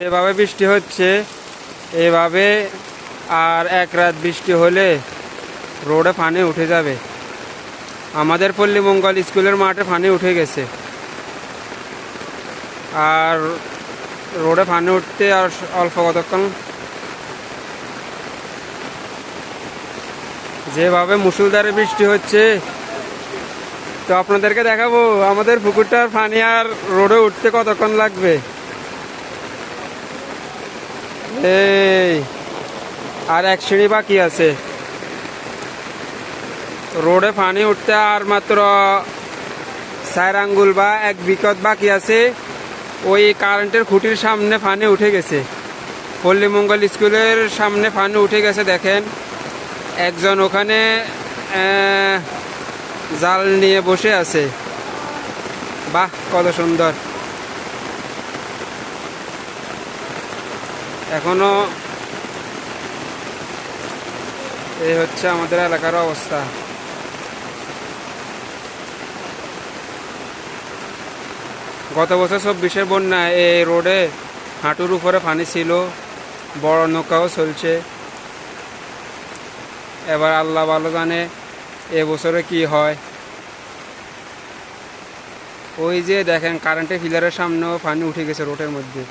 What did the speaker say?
এভাবে বৃষ্টি হচ্ছে, এভাবে আর এক রাত বৃষ্টি হলে রোডে পানি উঠে যাবে। আমাদের পল্লী মঙ্গল স্কুলের মাঠে পানি উঠে গেছে, আর রোডে পানি উঠতে আর অল্প কতক্ষণ। যেভাবে মুষলধারে বৃষ্টি হচ্ছে, তো আপনাদেরকে দেখাবো আমাদের পুকুরটার পানি আর রোডে উঠতে কতক্ষণ লাগবে। এই আর এক সিঁড়ি বাকি আছে, রোডে পানি উঠতে আর মাত্র 4 আঙ্গুল বা 1 বিঘত বাকি আছে। ওই কারেন্টের খুঁটির সামনে পানি উঠে গেছে, পল্লী মঙ্গল স্কুলের সামনে পানি উঠে গেছে। দেখেন, একজন ওখানে জাল নিয়ে বসে আছে। বাহ, কত সুন্দর! এখনো এই হচ্ছে আমাদের এলাকার অবস্থা। গত বছর 24-এর বন্যায় এই রোডে হাঁটুর উপরে পানি ছিল, বড় নৌকাও চলছে। এবার আল্লাহ ভালো জানে এবছরে কি হয়। ওই যে দেখেন, কারেন্টের পিলারের সামনেও পানি উঠে গেছে রোডের মধ্যে।